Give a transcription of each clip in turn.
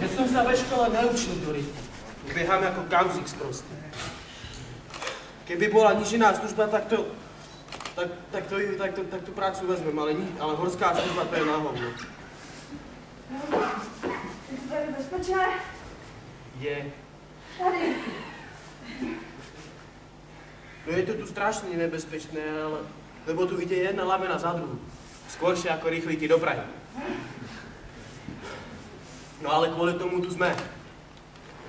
Keď som sa ve škole neučil do rytmu. Bieham ako kauzik sprostý. Keby bola nižinná služba, tak tú prácu vezmem, ale horská služba to je na hovno. Je to tady bezpečné? Je. Tady. No je to tu strašne nebezpečné, lebo tu ide jedna lavina za druhú. Skôršie ako rýchlíky do Prahy. No ale kvôli tomu tu sme.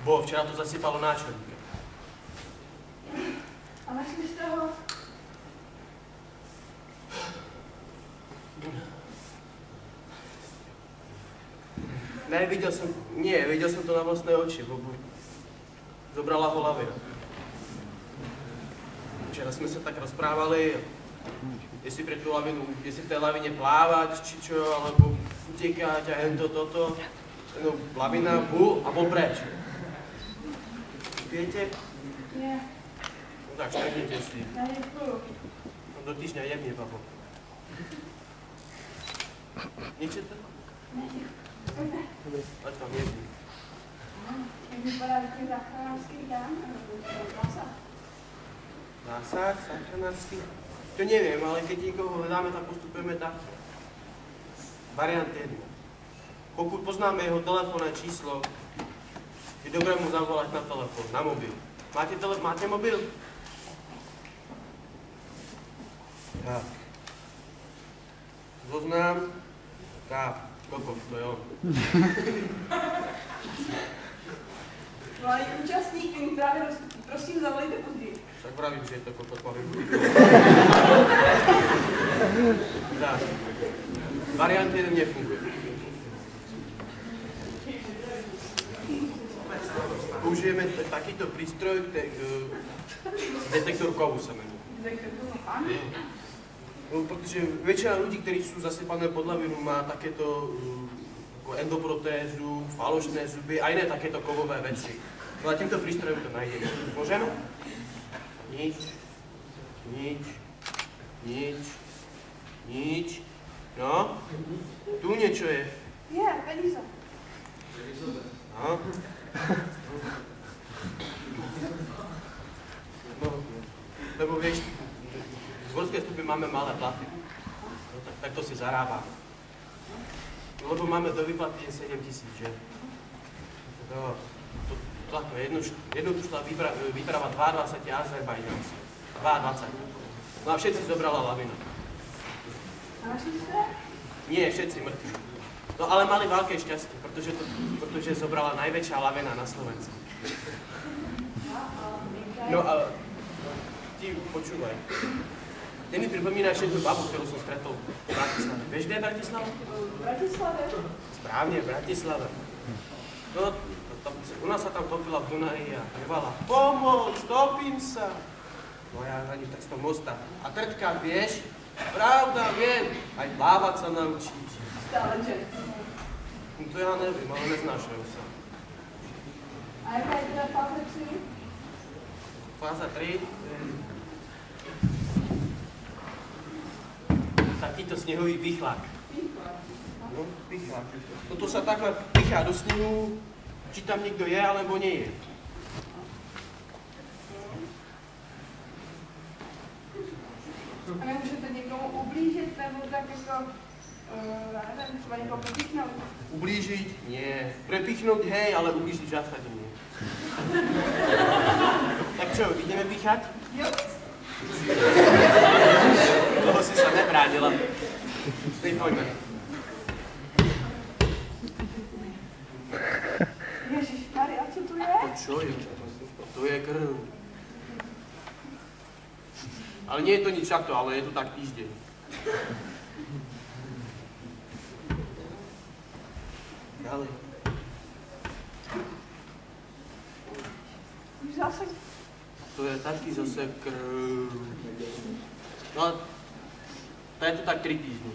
Bo včera to zasypalo náčelníka. A našli ste ho? Ne, videl som to na vlastné oči, bo zobrala ho lavina. Včera sme sa tak rozprávali, jestli pre tú lavinu, jestli v tej lavine plávať, či čo, alebo utekať a hento toto. No, lavina, a bol preč. Viete? Nie. No tak, štrhnite si. Ja neďakuju. No do týždňa jebne, babo. Nečete? Pojďte. Dobre, ať vám jebne. Jak vypadá takový záchranářský dán? Zásah? Zásah, záchranársky? To neviem, ale keď niekoho hľadáme, tak postupujeme takto. Variant 1. Pokud poznáme jeho telefónne číslo, je dobré mu zavolať na telefón, na mobil. Máte mobil? Tak. Zoznám. Tak, kokos, to je on. Volali účastník, který právě rozstupí. Prosím, zavolejte později. Tak vravím, že je to kokos, mavím. Tak. Variant 1 nefunguje. Použijeme takýto prístroj, detektor kovu sa menuje. Detektor kovu, áno? No, protože väčšina ľudí, ktorí sú zasypané pod lavinu, má takéto endoprotézu, falošné zuby a iné takéto kovové veci. No a týmto prístrojom to nájdeme. Môžeme? Nič. No, tu niečo je. Je, peníze. No. No, lebo vieš, v horskej službe máme malé platy. No, tak to si zarábame. Lebo máme do výplaty 7 000, že? To jednu tu šla výprava 22 Azerbajdžancov. 22. No a všetci zobrala lavina. A našli ste? Nie, všetci mŕtvi. No ale mali veľké šťastie, pretože zobrala najväčšia lavina na Slovensku. No a ti počúvaj. Ty mi pripomínaš jednu babu, ktorú som stretol v Bratislave. Vieš, kde je Bratislava? V Bratislave? Správne, v Bratislave. No, u nás sa tam topila v Dunaji a trvala. Pomoc, topím sa! No ja ani tak z toho mosta. A trtka, vieš? Pravda, viem. Aj plávať sa naučíš. Stále, že? No to ja neviem, ale neznášajú sa. A jaká je teda fáza 3? Fáza 3? Takýto snehový pichlák. Pichlák? No, pichlák. No to sa takhle pichá do snehu, či tam niekto je, alebo nie je. A nemůžete někomu ublížit, nebo tak jako, já nevím, třeba někoho propichnout? Ublížiť? Nie. Prepichnout, hej, ale ublížiť v zásade nie. Tak čo, ideme pichať? Jo. Toho si sa nebránila. Teď poďme. Ježišmarja, co tu je? To čo je? To je krv. Ale nie je to nič takto, ale je to tak týždeň. Ďalej. Už zase? To je taký zase krv. No ale to je to tak 3 týždne.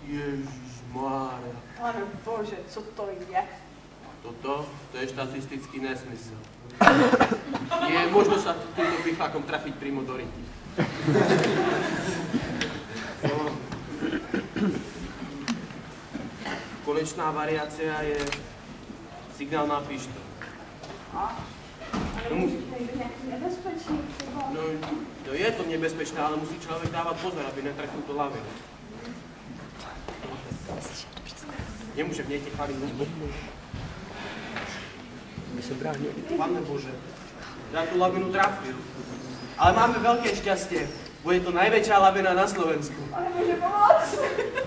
Ježišmária. Pane Bože, co to je? Toto, to je štatistický nesmysel. Nie, možno sa týmto pichlákom trafiť prímo do ryti. No. konečná variácia je signál na pištol. Ale může to být nějaký nebezpečný třeba? No je to nebezpečné, ale musí člověk dávat pozor, aby netrefil tu lavinu. Nemůže v něj těch chválit nezbyt. By se bránil. Pane Bože, ja tú lavinu trafil. Ale máme veľké šťastie. Bude to najväčšia lavina na Slovensku. Pane Bože, pomoc!